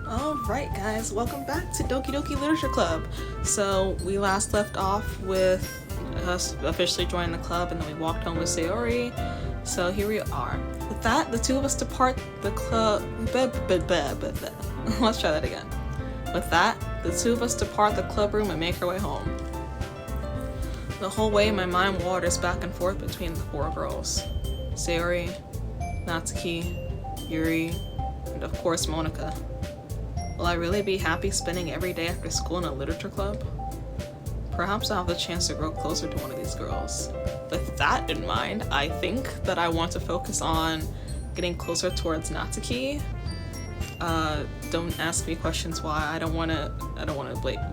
Alright guys, welcome back to Doki Doki Literature Club. So we last left off with us officially joining the club and then we walked home with Sayori. So here we are. With that, the two of us depart the club. Let's try that again. With that, the two of us depart the club room and make our way home. The whole way my mind wanders back and forth between the four girls. Sayori, Natsuki, Yuri, and of course Monika. Will I really be happy spending every day after school in a literature club? Perhaps I'll have the chance to grow closer to one of these girls. With that in mind, I think that I want to focus on getting closer towards Natsuki. Don't ask me questions why. I don't want to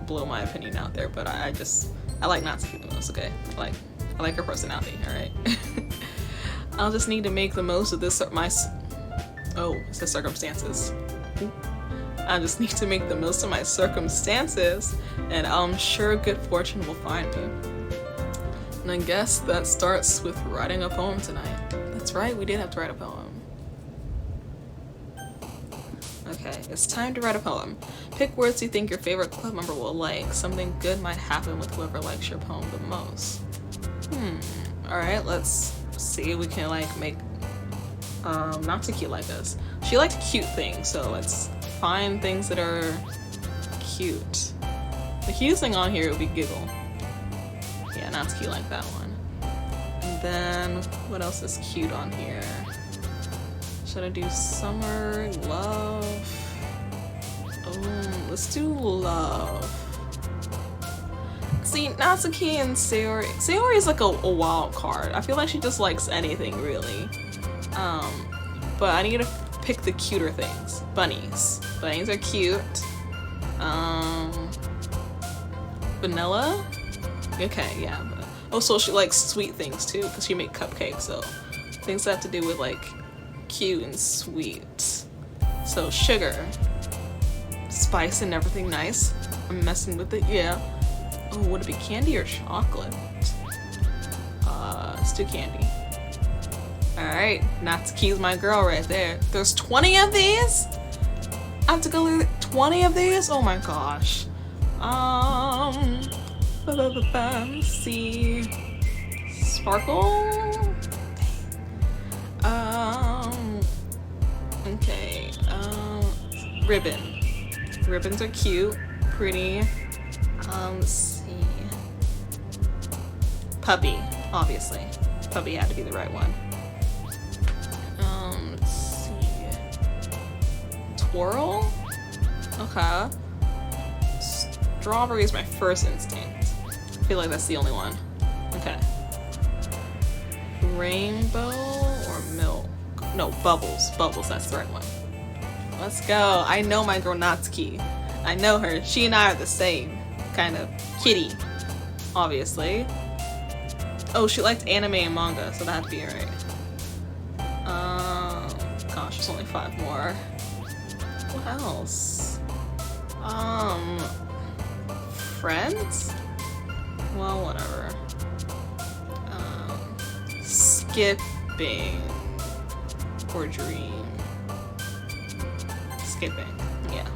blow my opinion out there, but I like Natsuki the most. Okay, I like her personality. All right. I'll just need to make the most of this. It says circumstances. I just need to make the most of my circumstances, and I'm sure good fortune will find me. And I guess that starts with writing a poem tonight. That's right, we did have to write a poem. Okay, it's time to write a poem. Pick words you think your favorite club member will like. Something good might happen with whoever likes your poem the most. Alright, let's see if we can make Natsuki like us. She likes cute things, so let's find things that are cute. The cutest thing on here would be Giggle. Yeah, Natsuki like that one. And then, what else is cute on here? Should I do summer, love? Let's do love. See, Natsuki and Sayori. Sayori is like a wild card. I feel like she just likes anything, really. But I need to pick the cuter things. Bunnies. Bunnies are cute. Vanilla? Okay, yeah. Oh, so she likes sweet things too, because she makes cupcakes, so things that have to do with cute and sweet. So sugar. Spice and everything nice. I'm messing with it, yeah. Oh, would it be candy or chocolate? Let's do candy. Alright, Natsuki's my girl right there. There's 20 of these? I have to go through 20 of these? Oh my gosh. Let's see. Sparkle? Okay. Ribbon. Ribbons are cute, pretty. Let's see. Puppy, obviously. Puppy had to be the right one. Let's see. Twirl? Okay. Strawberry is my first instinct. I feel like that's the only one. Okay. Rainbow or milk? No, bubbles. Bubbles, that's the right one. Let's go. I know my girl Natsuki. I know her. She and I are the same kind of kitty, obviously. Oh, she liked anime and manga, so that'd be right. Gosh, there's only 5 more. What else? Friends? Well, whatever. Skipping or dream. Skipping. Yeah.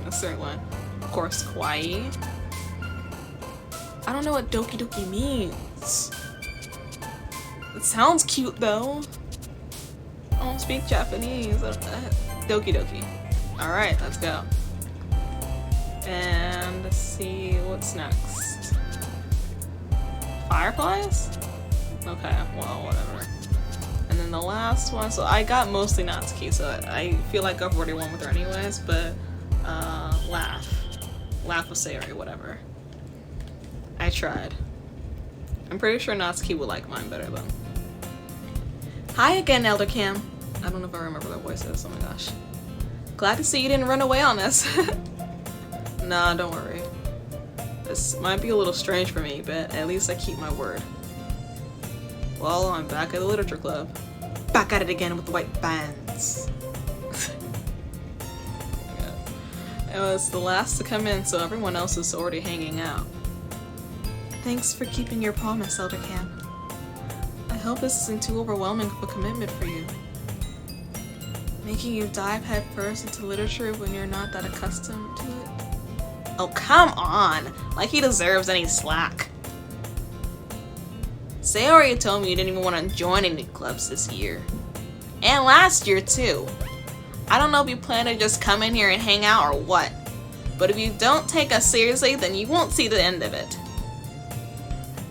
That's the right one. Of course, kawaii. I don't know what Doki Doki means. It sounds cute though. I don't speak Japanese. Doki Doki. Alright, let's go. And let's see what's next. Fireflies? Okay, well, whatever. And then the last one, so I got mostly Natsuki, so I feel like I've already won with her anyways, but laugh. Laugh with Sayori, whatever. I tried. I'm pretty sure Natsuki would like mine better though. Hi again, Elder Cam. I don't know if I remember that voice is. Oh my gosh. Glad to see you didn't run away on us. Nah, don't worry. This might be a little strange for me, but at least I keep my word. Well, I'm back at the literature club. Back at it again with the white bands. Yeah. It was the last to come in, so everyone else is already hanging out. Thanks for keeping your promise, Elder Cam. I hope this isn't too overwhelming of a commitment for you. Making you dive headfirst into literature when you're not that accustomed to it? Oh, come on! Like he deserves any slack. Sayori told me you didn't even want to join any clubs this year. And last year, too. I don't know if you plan to just come in here and hang out or what. But if you don't take us seriously, then you won't see the end of it.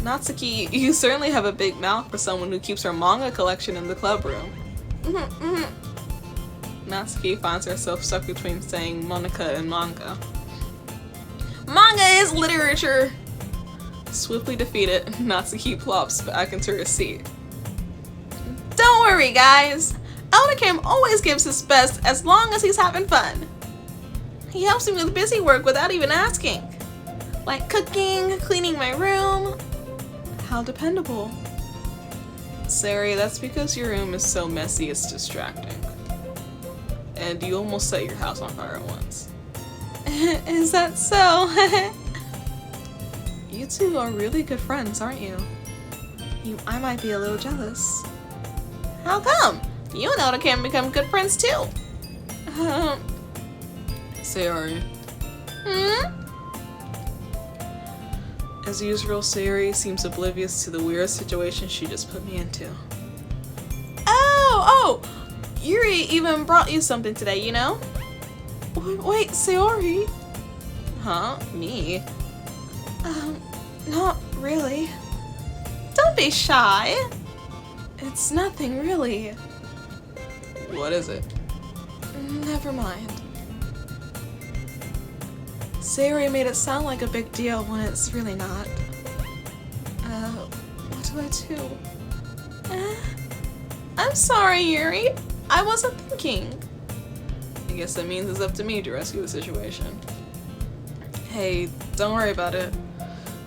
Natsuki, you certainly have a big mouth for someone who keeps her manga collection in the club room. Natsuki finds herself stuck between saying Monica and manga. Manga is literature! Swiftly defeated, Natsuki plops back into her seat. Don't worry, guys! Elder Kim always gives his best as long as he's having fun. He helps me with busy work without even asking. Like cooking, cleaning my room. How dependable. Sayori, that's because your room is so messy it's distracting. And you almost set your house on fire once. Is that so? You two are really good friends, aren't you? I might be a little jealous. How come? You and Elder can become good friends too. Sayori. As usual, Sayori seems oblivious to the weird situation she just put me into. Oh! Yuri even brought you something today, you know? Wait, Sayori? Huh? Me? Not really. Don't be shy. It's nothing, really. What is it? Never mind. Sayori made it sound like a big deal when it's really not. What do I do? I'm sorry, Yuri. I wasn't thinking. I guess that means it's up to me to rescue the situation. Hey, don't worry about it.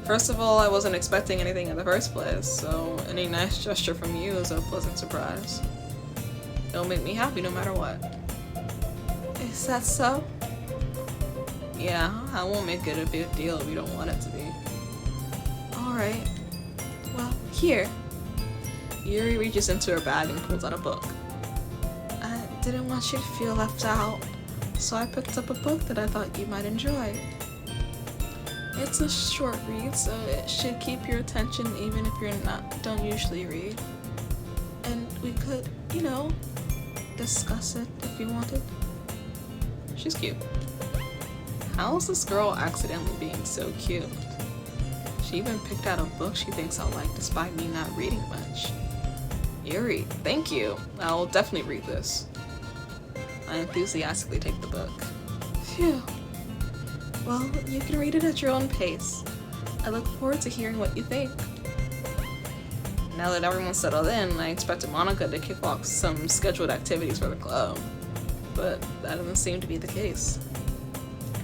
First of all, I wasn't expecting anything in the first place, so any nice gesture from you is a pleasant surprise. It'll make me happy no matter what. Is that so? Yeah, I won't make it a big deal if you don't want it to be. Alright. Well, here. Yuri reaches into her bag and pulls out a book. I didn't want you to feel left out, so I picked up a book that I thought you might enjoy. It's a short read, so it should keep your attention even if don't usually read. And we could, you know, discuss it if you wanted. She's cute. How is this girl accidentally being so cute? She even picked out a book she thinks I'll like despite me not reading much. Yuri, thank you. I'll definitely read this. I enthusiastically take the book. Phew. Well, you can read it at your own pace. I look forward to hearing what you think. Now that everyone's settled in, I expected Monica to kick off some scheduled activities for the club. But that doesn't seem to be the case.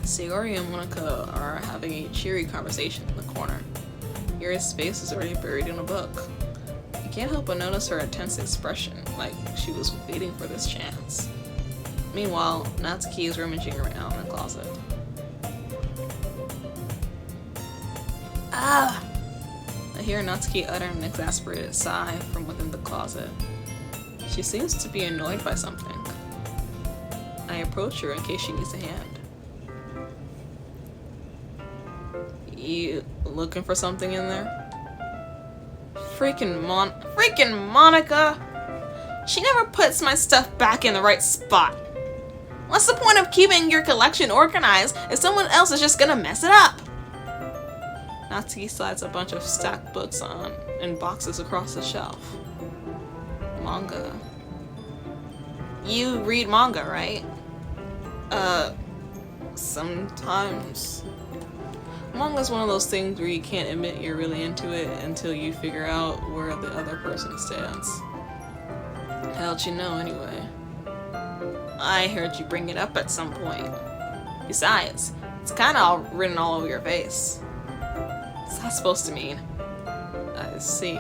Sayori and Monica are having a cheery conversation in the corner. Yuri's face is already buried in a book. I can't help but notice her intense expression, like she was waiting for this chance. Meanwhile, Natsuki is rummaging around in the closet. Ah! I hear Natsuki utter an exasperated sigh from within the closet. She seems to be annoyed by something. I approach her in case she needs a hand. You looking for something in there? Freaking Monica! She never puts my stuff back in the right spot. What's the point of keeping your collection organized if someone else is just gonna mess it up? Natsuki slides a bunch of stacked books in boxes across the shelf. Manga. You read manga, right? Sometimes. Manga's one of those things where you can't admit you're really into it until you figure out where the other person stands. How'd you know anyway? I heard you bring it up at some point. Besides, it's kinda written all over your face. What's that supposed to mean? I see.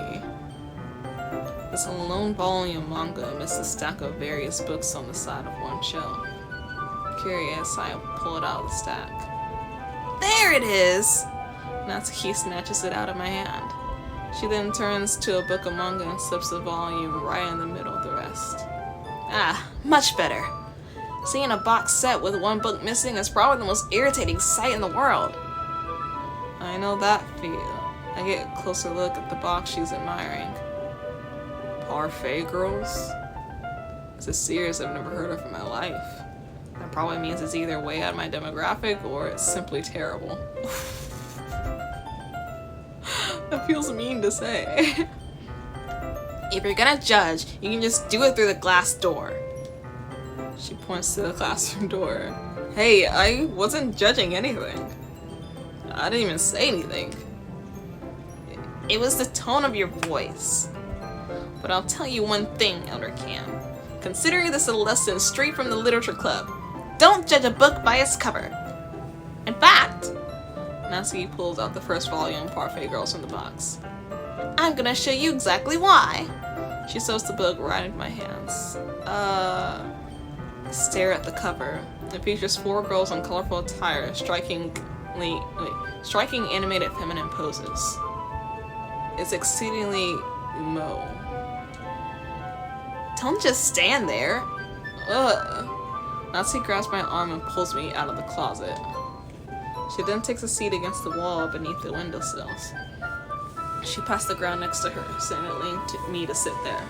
There's a lone volume manga amidst a stack of various books on the side of one shelf. Curious, I pull it out of the stack. There it is! Natsuki snatches it out of my hand. She then turns to a book of manga and slips the volume right in the middle of the rest. Ah, Much better. Seeing a box set with one book missing is probably the most irritating sight in the world. I know that feel. I get a closer look at the box she's admiring. Parfait girls? It's a series I've never heard of in my life. That probably means it's either way out of my demographic or it's simply terrible. That feels mean to say. If you're gonna judge, you can just do it through the glass door. She points to the classroom door. Hey, I wasn't judging anything. I didn't even say anything. It was the tone of your voice. But I'll tell you one thing, Elder Cam. Considering this a lesson straight from the literature club, don't judge a book by its cover. In fact, Natsuki pulls out the first volume of Parfait Girls from the box. I'm gonna show you exactly why. She sews the book right into my hands. Stare at the cover. It features 4 girls in colorful attire, striking animated feminine poses. It's exceedingly mo. Don't just stand there. Ugh. Natsuki grabs my arm and pulls me out of the closet. She then takes a seat against the wall beneath the windowsills. She passed the ground next to her, signaling to me to sit there.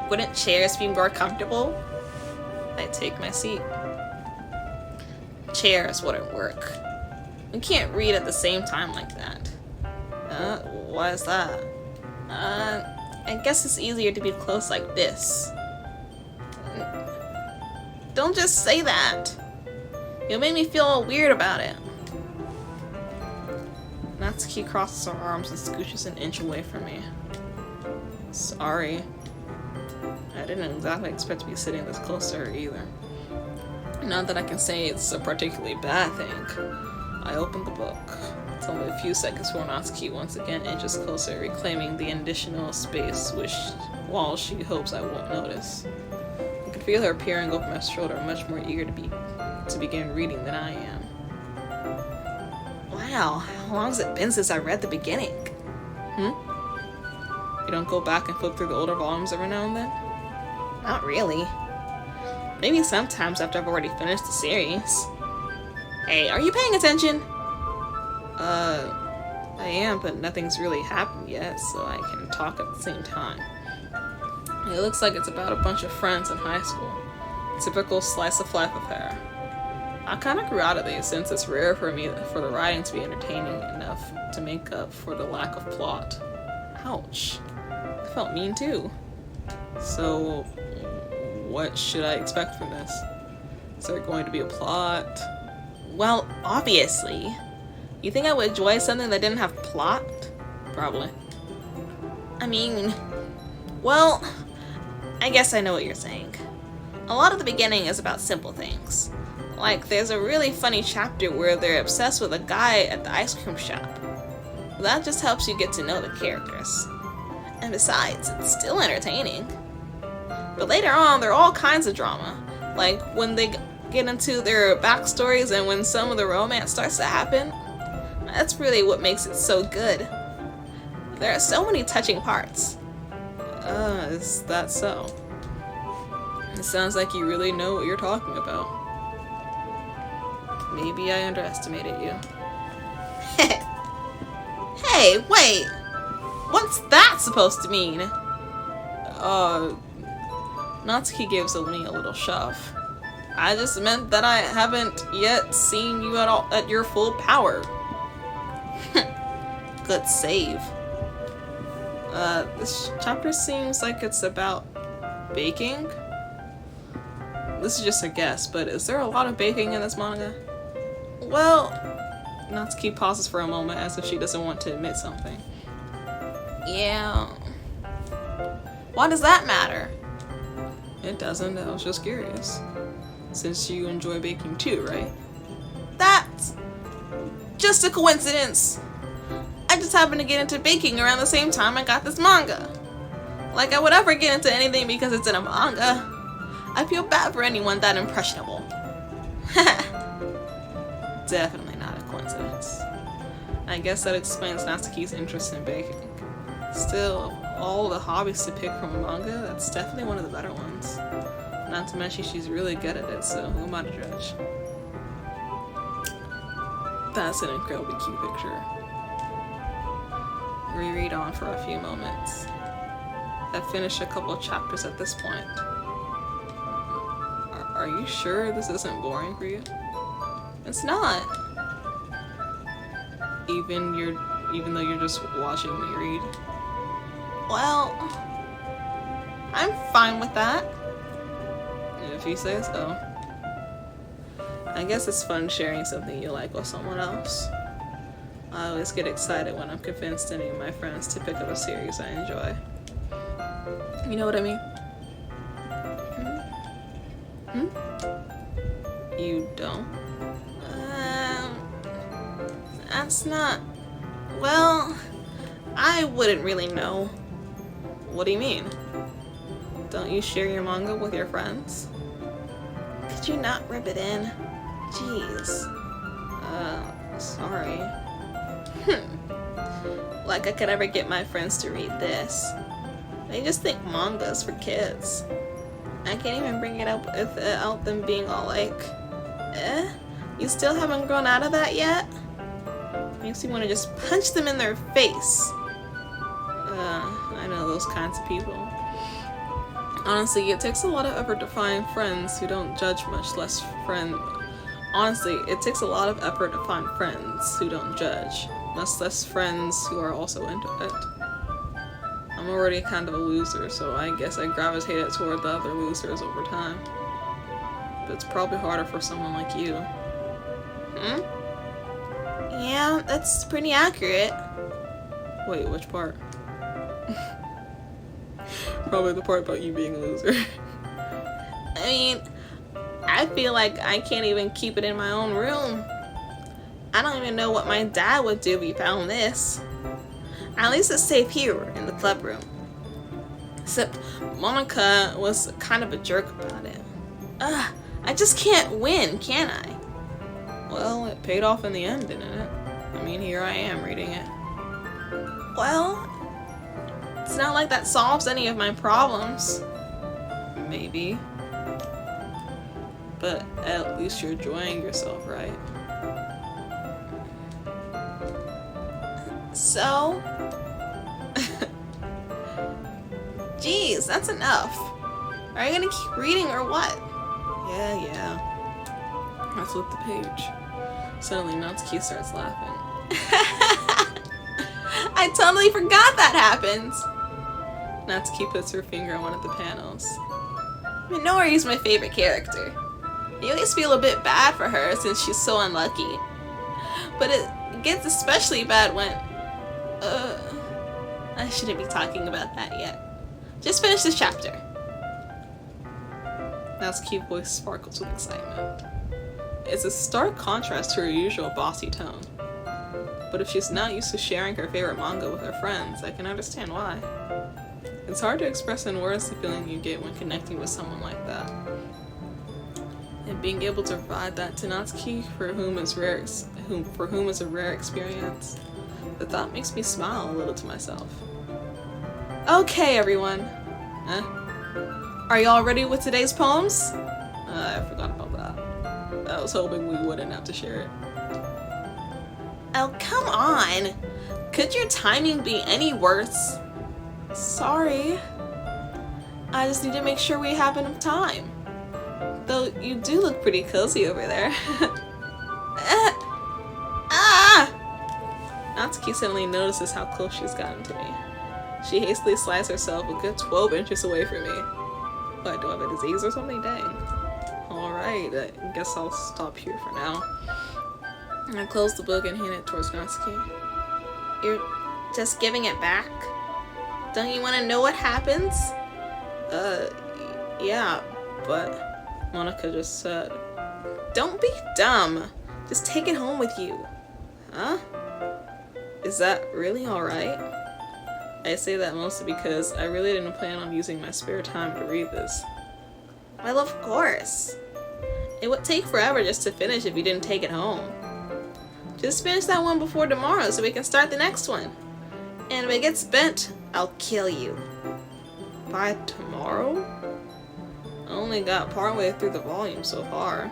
Wouldn't chairs be more comfortable? I take my seat. Chairs wouldn't work. We can't read at the same time like that. Why is that? I guess it's easier to be close like this. Don't just say that. You'll make me feel all weird about it. Natsuki crosses her arms and scooches an inch away from me. Sorry. I didn't exactly expect to be sitting this close to her either. Not that I can say it's a particularly bad thing. I opened the book. It's only a few seconds before Natsuki once again inches closer, reclaiming the additional space while she hopes I won't notice. I can feel her peering over my shoulder, much more eager to begin reading than I am. Wow, how long has it been since I read the beginning? You don't go back and flip through the older volumes every now and then? Not really. Maybe sometimes after I've already finished the series. Hey, are you paying attention? I am, but nothing's really happened yet, so I can talk at the same time. It looks like it's about a bunch of friends in high school. Typical slice of life affair. I kind of grew out of these since it's rare for the writing to be entertaining enough to make up for the lack of plot. Ouch. I felt mean too. So, what should I expect from this? Is there going to be a plot? Well, obviously. You think I would enjoy something that didn't have plot? Probably. I mean, well, I guess I know what you're saying. A lot of the beginning is about simple things. Like, there's a really funny chapter where they're obsessed with a guy at the ice cream shop. That just helps you get to know the characters. And besides, it's still entertaining. But later on, there are all kinds of drama. Like, when they get into their backstories and when some of the romance starts to happen. That's really what makes it so good. There are so many touching parts. Is that so? It sounds like you really know what you're talking about. Maybe I underestimated you. Hey, wait! What's that supposed to mean? Natsuki gives me a little shove. I just meant that I haven't yet seen you at your full power. Good save. This chapter seems like it's about baking. This is just a guess, but is there a lot of baking in this manga? Well, Natsuki pauses for a moment as if she doesn't want to admit something. Yeah. Why does that matter? It doesn't, I was just curious. Since you enjoy baking too, right? That's just a coincidence. I just happened to get into baking around the same time I got this manga. Like I would ever get into anything because it's in a manga. I feel bad for anyone that impressionable. Definitely not a coincidence. I guess that explains Natsuki's interest in baking. Still, all the hobbies to pick from a manga, that's definitely one of the better ones. Not to mention she's really good at it, so who am I to judge? That's an incredibly cute picture. Reread on for a few moments. I've finished a couple of chapters at this point. Are you sure this isn't boring for you? It's not. Even though you're just watching me read. Well, I'm fine with that. If you say so. I guess it's fun sharing something you like with someone else. I always get excited when I'm convinced any of my friends to pick up a series I enjoy. You know what I mean? You don't? That's not... Well, I wouldn't really know. What do you mean? Don't you share your manga with your friends? Could you not rub it in? Jeez. Sorry. Like I could ever get my friends to read this. They just think manga's for kids. I can't even bring it up without them being all like, you still haven't grown out of that yet? Makes me want to just punch them in their face. I know those kinds of people. Honestly, it takes a lot of effort to find friends who don't judge, much less Honestly, it takes a lot of effort to find friends who don't judge, much less friends who are also into it. I'm already kind of a loser, so I guess I gravitated toward the other losers over time. But it's probably harder for someone like you. Yeah, that's pretty accurate. Wait, which part? Probably the part about you being a loser. I mean, I feel like I can't even keep it in my own room. I don't even know what my dad would do if he found this. At least it's safe here in the club room. Except Monica was kind of a jerk about it. I just can't win, can I? Well, it paid off in the end, didn't it? I mean, here I am reading it. Well, it's not like that solves any of my problems. Maybe. But at least you're enjoying yourself, right? So? Jeez, that's enough. Are you gonna keep reading or what? Yeah. I flip the page. Suddenly, Natsuki starts laughing. I totally forgot that happens! Natsuki puts her finger on one of the panels. Minori's my favorite character. You always feel a bit bad for her since she's so unlucky. But it gets especially bad when... I shouldn't be talking about that yet. Just finish this chapter. Natsuki's voice sparkles with excitement. It's a stark contrast to her usual bossy tone. But if she's not used to sharing her favorite manga with her friends, I can understand why. It's hard to express in words the feeling you get when connecting with someone like that. And being able to provide that to Natsuki, for whom is a rare experience, the thought makes me smile a little to myself. Okay, everyone. Are y'all ready with today's poems? I forgot about that. I was hoping we wouldn't have to share it. Oh, come on! Could your timing be any worse? Sorry. I just need to make sure we have enough time. Though you do look pretty cozy over there. Natsuki suddenly notices how close she's gotten to me. She hastily slides herself a good 12 inches away from me. What, do I have a disease or something? Dang. Alright, I guess I'll stop here for now. I close the book and hand it towards Natsuki. You're just giving it back? Don't you want to know what happens? Yeah, but Monica just said. Don't be dumb. Just take it home with you. Huh? Is that really alright? I say that mostly because I really didn't plan on using my spare time to read this. Well, of course. It would take forever just to finish if you didn't take it home. Just finish that one before tomorrow so we can start the next one. And if it gets bent, I'll kill you. By tomorrow? I only got partway through the volume so far.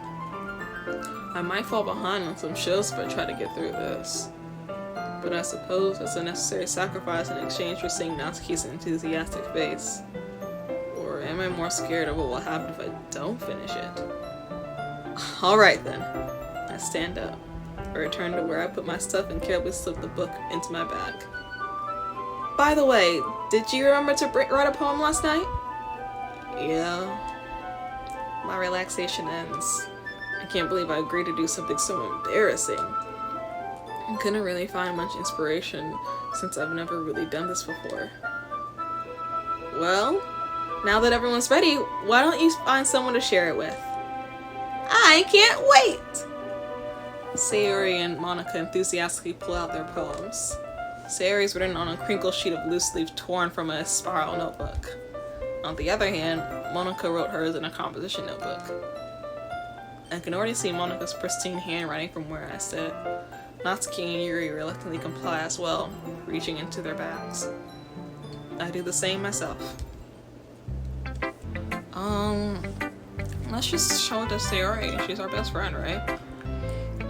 I might fall behind on some shows if I try to get through this. But I suppose it's a necessary sacrifice in exchange for seeing Natsuki's enthusiastic face. Or am I more scared of what will happen if I don't finish it? Alright then. I stand up. I return to where I put my stuff and carefully slip the book into my bag. By the way, did you remember to write a poem last night? Yeah. My relaxation ends. I can't believe I agreed to do something so embarrassing. I couldn't really find much inspiration since I've never really done this before. Well, now that everyone's ready, why don't you find someone to share it with? I can't wait! Sayori and Monica enthusiastically pull out their poems. Sayori's written on a crinkled sheet of loose leaf torn from a spiral notebook. On the other hand, Monica wrote hers in a composition notebook. I can already see Monica's pristine handwriting from where I sit. Natsuki and Yuri reluctantly comply as well, reaching into their bags. I do the same myself. Let's just show it to Sayori. She's our best friend, right?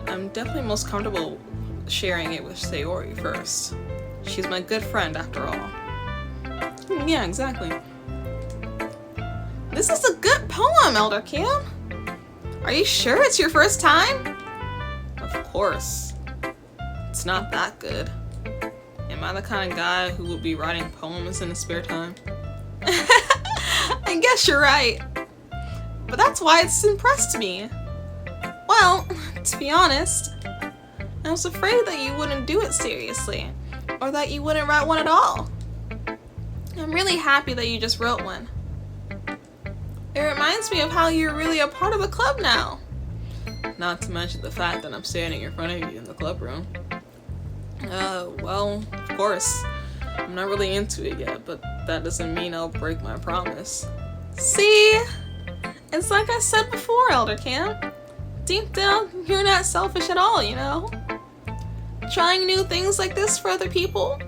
I'm definitely most comfortable sharing it with Sayori first. She's my good friend after all. Yeah, exactly. This is a good poem, Elder Cam. Are you sure it's your first time? Of course. It's not that good. Am I the kind of guy who would be writing poems in his spare time? I guess you're right. But that's why it's impressed me. Well, to be honest, I was afraid that you wouldn't do it seriously, or that you wouldn't write one at all. I'm really happy that you just wrote one. It reminds me of how you're really a part of the club now. Not to mention the fact that I'm standing in front of you in the club room. Well, of course, I'm not really into it yet, but that doesn't mean I'll break my promise. See? It's like I said before, Elder Cam. Deep down, you're not selfish at all, you know? Trying new things like this for other people,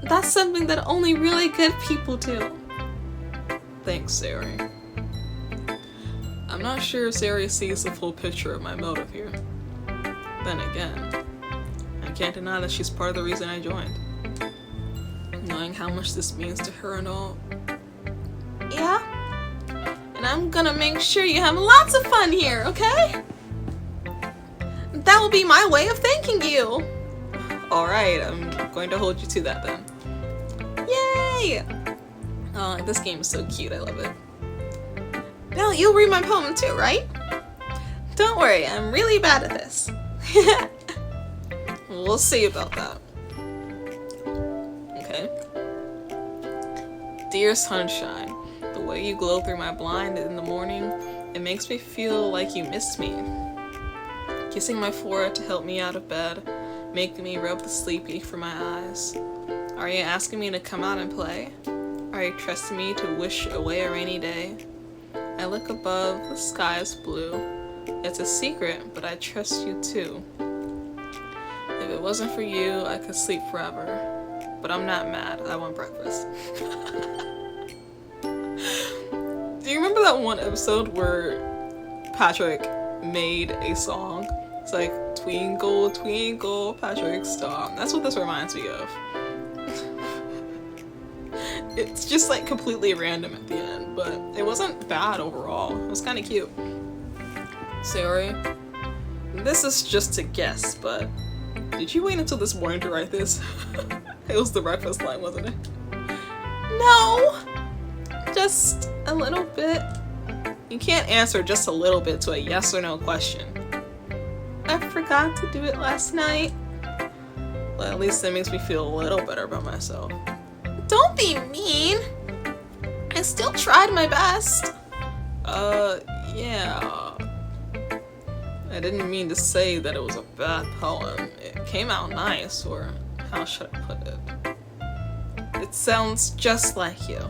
that's something that only really good people do. Thanks, Sayori. I'm not sure if Sayori sees the full picture of my motive here. Then again, I can't deny that she's part of the reason I joined. Knowing how much this means to her and all. Yeah? And I'm gonna make sure you have lots of fun here, okay? That will be my way of thanking you. Alright, I'm going to hold you to that then. Yay! Oh, this game is so cute, I love it. Now you'll read my poem too, right? Don't worry, I'm really bad at this. We'll see about that. Okay. Dear sunshine, the way you glow through my blind in the morning, it makes me feel like you missed me. Kissing my forehead to help me out of bed, making me rub the sleepy from my eyes. Are you asking me to come out and play? Are you trusting me to wish away a rainy day? I look above, the sky is blue. It's a secret, but I trust you too. If it wasn't for you, I could sleep forever. But I'm not mad, I want breakfast. Do you remember that one episode where Patrick made a song? It's like, twinkle, twinkle, Patrick's star. That's what this reminds me of. It's just like completely random at the end, but it wasn't bad overall. It was kind of cute. Sayori, this is just a guess, but did you wait until this morning to write this? It was the breakfast line, wasn't it? No! Just a little bit. You can't answer just a little bit to a yes or no question. I forgot to do it last night. Well, at least that makes me feel a little better about myself. Don't be mean. I still tried my best. Yeah. I didn't mean to say that it was a bad poem. It came out nice, or how should I put it? It sounds just like you.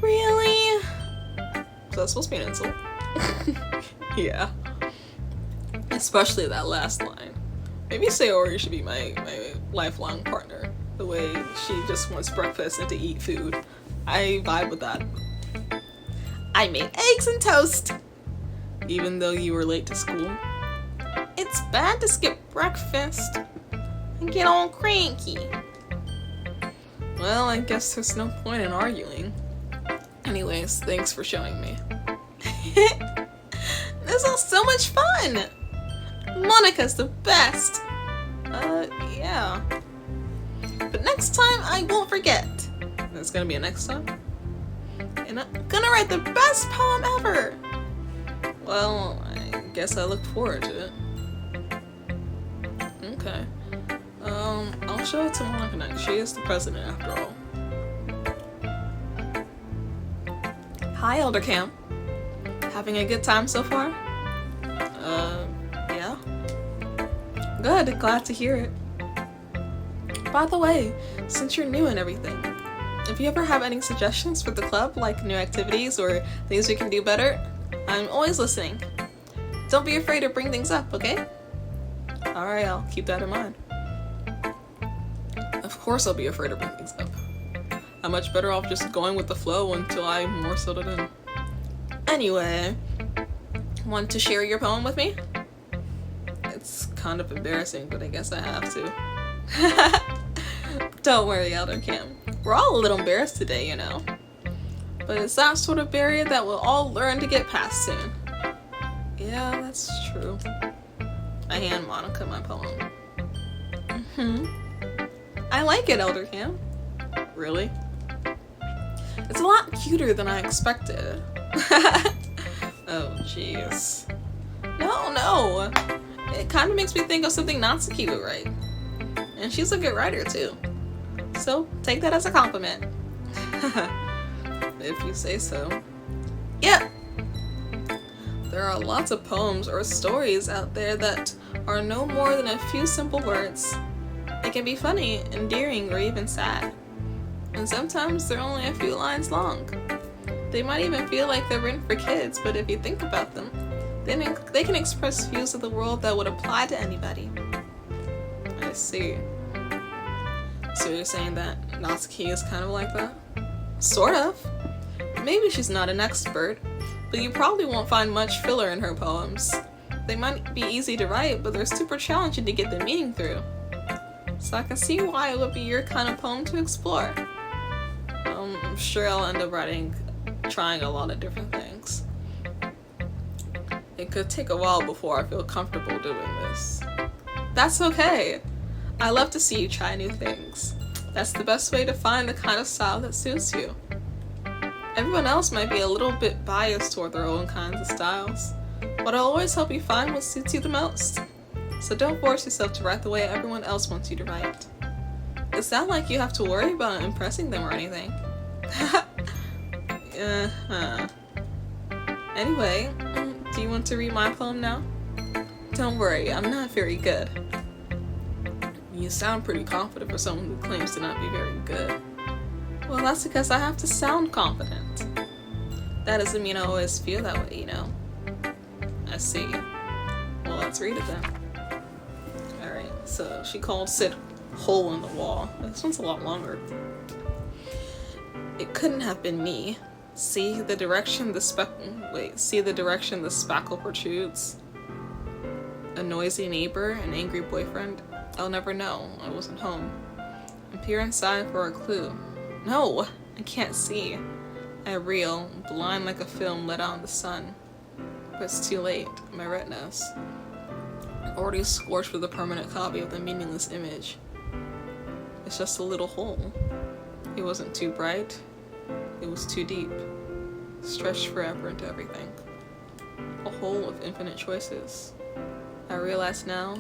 Really? So that's supposed to be an insult. Yeah. Especially that last line. Maybe Sayori should be my lifelong partner. The way she just wants breakfast and to eat food. I vibe with that. I made eggs and toast. Even though you were late to school. It's bad to skip breakfast and get all cranky. Well, I guess there's no point in arguing. Anyways, thanks for showing me. This was so much fun! Monica's the best! Yeah. But next time, I won't forget. There's gonna be a next time? And I'm gonna write the best poem ever! Well, I guess I look forward to it. Okay. I'll show it to Monica next. She is the president after all. Hi, Elder Cam. Having a good time so far? Yeah. Good, glad to hear it. By the way, since you're new and everything, if you ever have any suggestions for the club, like new activities or things we can do better, I'm always listening. Don't be afraid to bring things up, okay? Alright, I'll keep that in mind. Of course I'll be afraid to bring things up. I'm much better off just going with the flow until I'm more settled in. Anyway, want to share your poem with me? It's kind of embarrassing, but I guess I have to. Don't worry, Elder Kim. We're all a little embarrassed today, you know. But it's that sort of barrier that we'll all learn to get past soon. Yeah, that's true. I hand Monica my poem. I like it, Elder Cam. Really? It's a lot cuter than I expected. Oh, jeez. No. It kind of makes me think of something not so cute, right? And she's a good writer, too. So, take that as a compliment. If you say so. Yep. There are lots of poems or stories out there that are no more than a few simple words. They can be funny, endearing, or even sad. And sometimes they're only a few lines long. They might even feel like they're written for kids, but if you think about them, they can express views of the world that would apply to anybody. I see. So you're saying that Natsuki is kind of like that? Sort of. Maybe she's not an expert, but you probably won't find much filler in her poems. They might be easy to write, but they're super challenging to get the meaning through. So I can see why it would be your kind of poem to explore. I'm sure I'll end up trying a lot of different things. It could take a while before I feel comfortable doing this. That's okay. I love to see you try new things. That's the best way to find the kind of style that suits you. Everyone else might be a little bit biased toward their own kinds of styles, but I'll always help you find what suits you the most. So don't force yourself to write the way everyone else wants you to write. It's not like you have to worry about impressing them or anything. Anyway, do you want to read my poem now? Don't worry, I'm not very good. You sound pretty confident for someone who claims to not be very good. Well, that's because I have to sound confident. That doesn't mean I always feel that way, you know. I see. Well, let's read it then. Alright, so she called Sid Hole in the Wall. This one's a lot longer. It couldn't have been me. See the direction the spackle protrudes? A noisy neighbor, an angry boyfriend? I'll never know. I wasn't home. I peer inside for a clue. No! I can't see. I reel, blind like a film let out in the sun. But it's too late. My retinas. Already scorched with a permanent copy of the meaningless image. It's just a little hole. It wasn't too bright. It was too deep. Stretched forever into everything. A hole of infinite choices. I realize now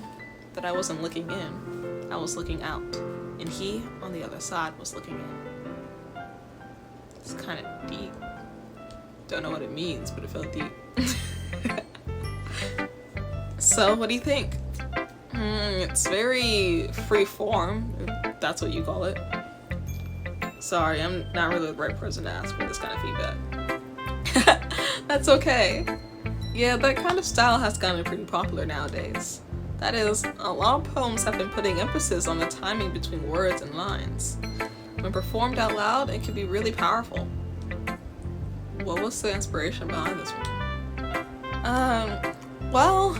that I wasn't looking in. I was looking out. And he, on the other side, was looking in. It's kind of deep. Don't know what it means, but it felt deep. So, what do you think? It's very free form, if that's what you call it. Sorry, I'm not really the right person to ask for this kind of feedback. That's okay. Yeah, that kind of style has gotten pretty popular nowadays. That is, a lot of poems have been putting emphasis on the timing between words and lines. When performed out loud, it can be really powerful. What was the inspiration behind this one? Well,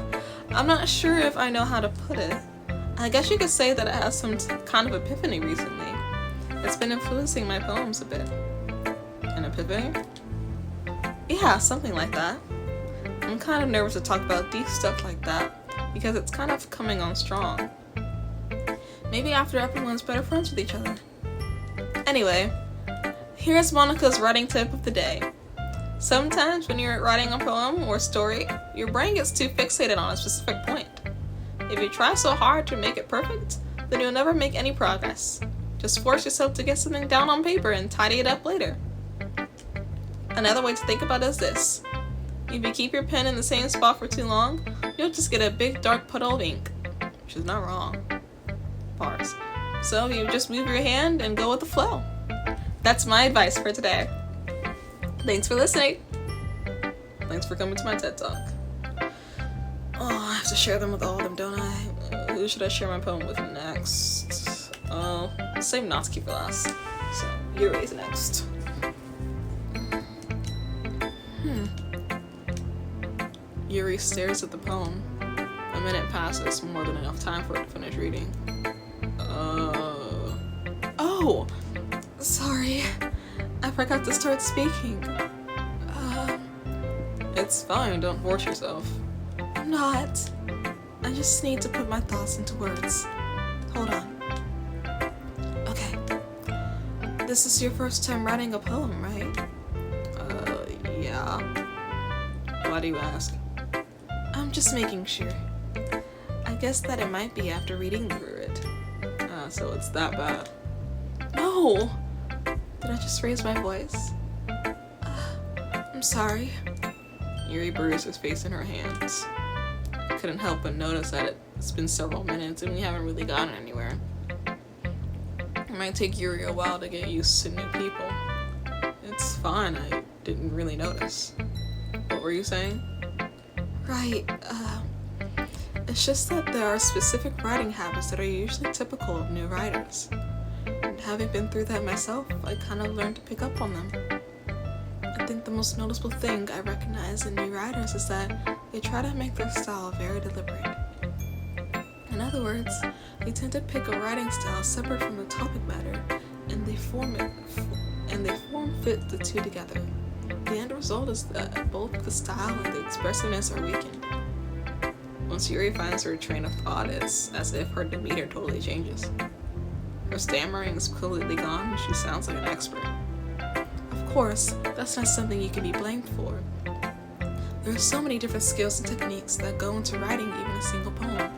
I'm not sure if I know how to put it. I guess you could say that it has some kind of epiphany recently. It's been influencing my poems a bit. An epiphany? Yeah, something like that. I'm kind of nervous to talk about deep stuff like that because it's kind of coming on strong. Maybe after everyone's better friends with each other. Anyway, here's Monica's writing tip of the day. Sometimes when you're writing a poem or story, your brain gets too fixated on a specific point. If you try so hard to make it perfect, then you'll never make any progress. Just force yourself to get something down on paper and tidy it up later. Another way to think about it is this. If you keep your pen in the same spot for too long, you'll just get a big dark puddle of ink, which is not wrong. Bars. So you just move your hand and go with the flow. That's my advice for today. Thanks for listening. Thanks for coming to my TED Talk. Oh, I have to share them with all of them, don't I? Who should I share my poem with next? Save Natsuki for last. So, Yuri's next. Yuri stares at the poem. A minute passes, more than enough time for it to finish reading. Oh! Sorry. I forgot to start speaking. It's fine, don't force yourself. I'm not. I just need to put my thoughts into words. Hold on. Okay. This is your first time writing a poem, right? Yeah. Why do you ask? I'm just making sure. I guess that it might be after reading through it. So it's that bad. No! Did I just raise my voice? I'm sorry. Yuri buries his face in her hands. I couldn't help but notice that it's been several minutes and we haven't really gotten anywhere. It might take Yuri a while to get used to new people. It's fine, I didn't really notice. What were you saying? Right, it's just that there are specific writing habits that are usually typical of new writers. And having been through that myself, I kind of learned to pick up on them. I think the most noticeable thing I recognize in new writers is that they try to make their style very deliberate. In other words, they tend to pick a writing style separate from the topic matter, and they form fit the two together. The end result is that both the style and the expressiveness are weakened. Once Yuri finds her train of thought, it's as if her demeanor totally changes. Her stammering is completely gone, and she sounds like an expert. Of course, that's not something you can be blamed for. There are so many different skills and techniques that go into writing even a single poem.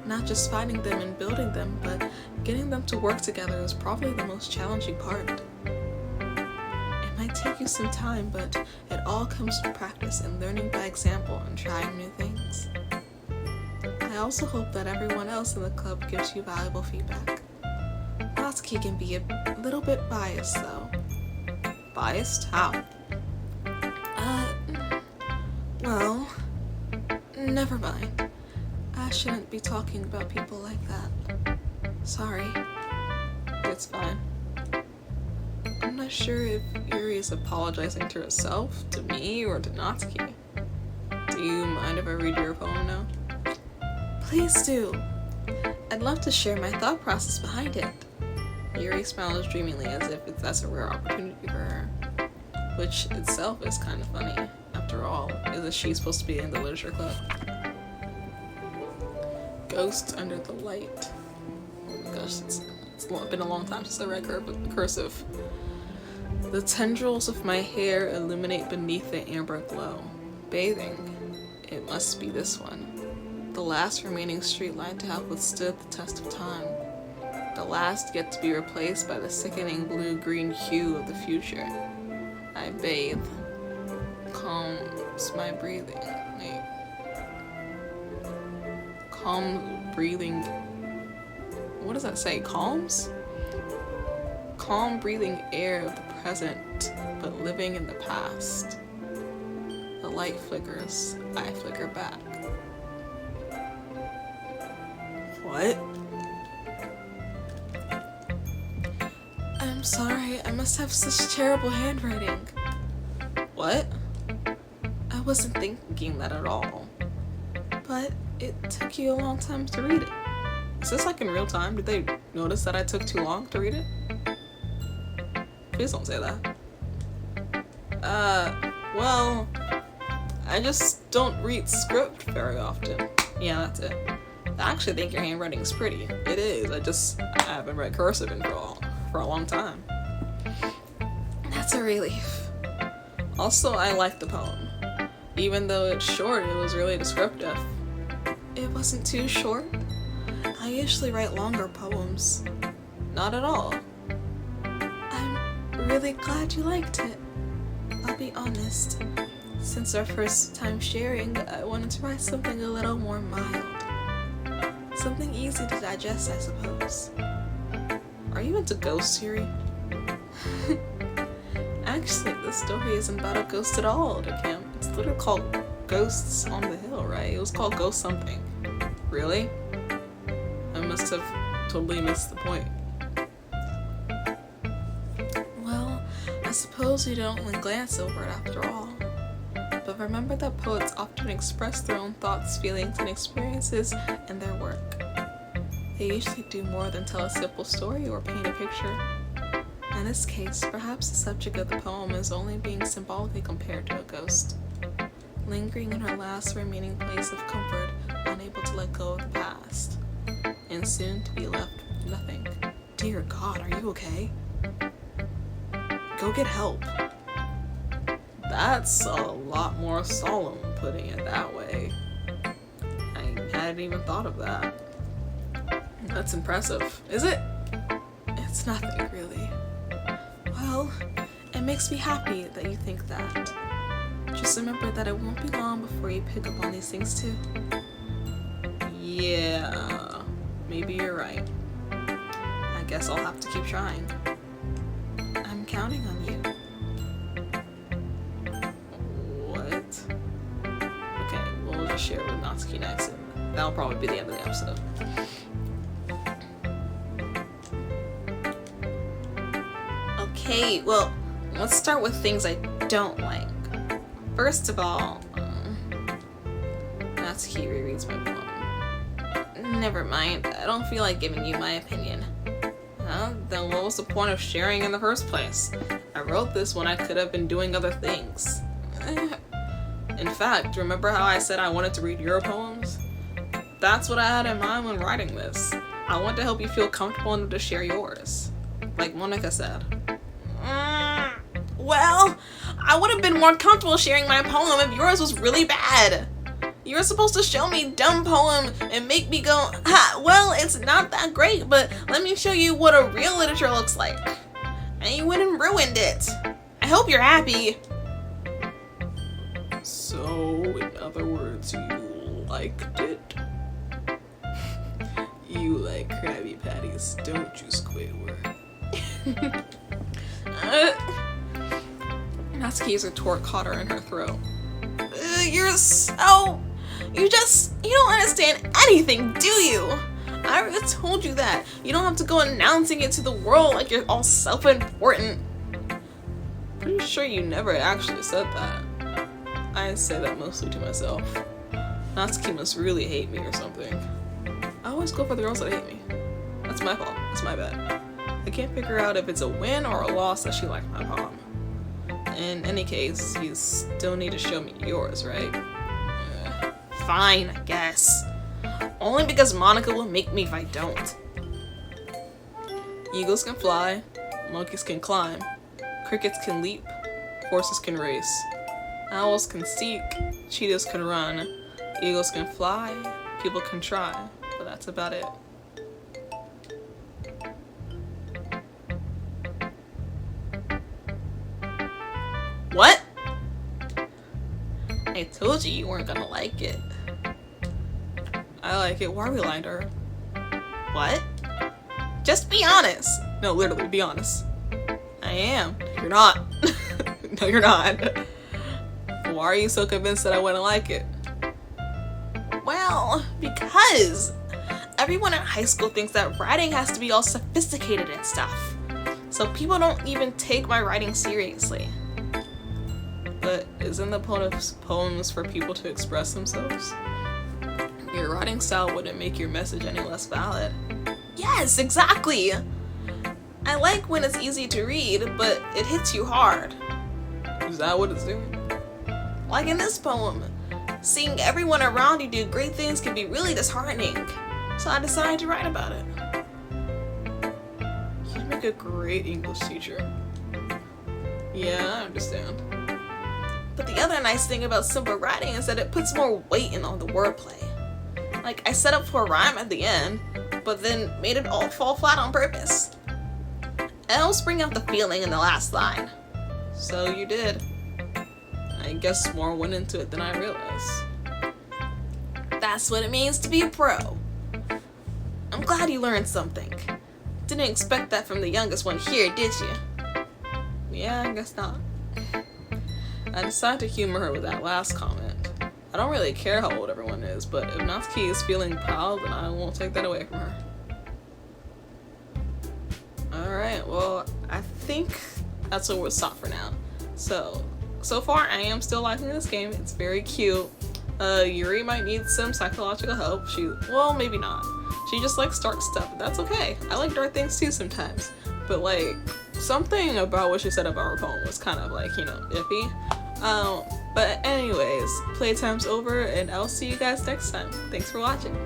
Not just finding them and building them, but getting them to work together is probably the most challenging part. It might take you some time, but it all comes from practice and learning by example and trying new things. I also hope that everyone else in the club gives you valuable feedback. Natsuki can be a little bit biased though. Biased? How? Well, never mind. I shouldn't be talking about people like that. Sorry. It's fine. I'm not sure if Yuri is apologizing to herself, to me, or to Natsuki. Do you mind if I read your poem now? Please do. I'd love to share my thought process behind it. Yuri smiles dreamily as if that's a rare opportunity for her. Which itself is kind of funny. After all, isn't she supposed to be in the literature club? Ghost under the light. Oh my gosh, it's been a long time since I read cursive. The tendrils of my hair illuminate beneath the amber glow. Bathing. It must be this one. The last remaining streetlight to have withstood the test of time. The last yet to be replaced by the sickening blue-green hue of the future. I bathe. Calms my breathing. Calm breathing. What does that say? Calms? Calm breathing air of the present, but living in the past. The light flickers. I flicker back. What? I'm sorry, I must have such terrible handwriting. What? I wasn't thinking that at all. But it took you a long time to read it. Is this like in real time? Did they notice that I took too long to read it? Please don't say that. Well, I just don't read script very often. Yeah, that's it. I actually think your handwriting is pretty. It is. I haven't read cursive for a long time. That's a relief. Also, I like the poem. Even though it's short, it was really descriptive. It wasn't too short. I usually write longer poems. Not at all. I'm really glad you liked it. I'll be honest. Since our first time sharing, I wanted to write something a little more mild. Something easy to digest, I suppose. Are you into ghost theory? Actually, the story isn't about a ghost at all, Doki. It's literally called Ghosts on the Hill, right? It was called Ghost something. Really? I must have totally missed the point. Well, I suppose you don't only glance over it after all. But remember that poets often express their own thoughts, feelings, and experiences in their work. They usually do more than tell a simple story or paint a picture. In this case, perhaps the subject of the poem is only being symbolically compared to a ghost, lingering in her last remaining place of comfort, unable to let go of the past, and soon to be left with nothing. Dear God, are you okay? Go get help. That's a lot more solemn, putting it that way. I hadn't even thought of that. That's impressive. Is it? It's nothing, really. Well, it makes me happy that you think that. Just remember that it won't be long before you pick up on these things too. Yeah, maybe you're right. I guess I'll have to keep trying. I'm counting on you. What? Okay, we'll just share with Natsuki next, and that'll probably be the end of the episode. Okay, well, let's start with things I don't like. First of all, Natsuki rereads my poem. Never mind, I don't feel like giving you my opinion. Then what was the point of sharing in the first place? I wrote this when I could have been doing other things. In fact, remember how I said I wanted to read your poems? That's what I had in mind when writing this. I want to help you feel comfortable enough to share yours. Like Monica said. Well, I would have been more comfortable sharing my poem if yours was really bad. You were supposed to show me dumb poem and make me go, ha, well, it's not that great, but let me show you what a real literature looks like. And you went and ruined it. I hope you're happy. So, in other words, you liked it? You like Krabby Patties, don't you, Squidward? Natsuki's retort caught her in her throat. You don't understand anything, do you? I already told you that. You don't have to go announcing it to the world like you're all self-important. Pretty sure you never actually said that. I say that mostly to myself. Natsuki must really hate me or something. I always go for the girls that hate me. That's my fault. It's my bad. I can't figure out if it's a win or a loss that she liked my poem. In any case, you still need to show me yours, right? Fine, I guess. Only because Monica will make me if I don't. Eagles can fly, monkeys can climb, crickets can leap, horses can race, owls can seek, cheetahs can run, eagles can fly, people can try, but that's about it. What? I told you weren't gonna like it. I like it. Why are we lying to her? What? Just be honest. No, literally, be honest. I am. You're not. No, you're not. Why are you so convinced that I wouldn't like it? Well, because everyone in high school thinks that writing has to be all sophisticated and stuff. So people don't even take my writing seriously. But isn't the point of poems for people to express themselves? Your writing style wouldn't make your message any less valid. Yes, exactly! I like when it's easy to read, but it hits you hard. Is that what it's doing? Like in this poem, seeing everyone around you do great things can be really disheartening. So I decided to write about it. You'd make a great English teacher. Yeah, I understand. But the other nice thing about simple writing is that it puts more weight in on the wordplay. Like, I set up for a rhyme at the end, but then made it all fall flat on purpose. It helps bring out the feeling in the last line. So you did. I guess more went into it than I realized. That's what it means to be a pro. I'm glad you learned something. Didn't expect that from the youngest one here, did you? Yeah, I guess not. I decided to humor her with that last comment. I don't really care how old everyone is, but if Natsuki is feeling proud, then I won't take that away from her. Alright, well, I think that's where we'll stop for now. So far I am still liking this game. It's very cute. Yuri might need some psychological help. Well, maybe not. She just likes dark stuff, but that's okay. I like dark things too sometimes. But like, something about what she said about her poem was kind of like, iffy. But anyways, playtime's over and I'll see you guys next time. Thanks for watching.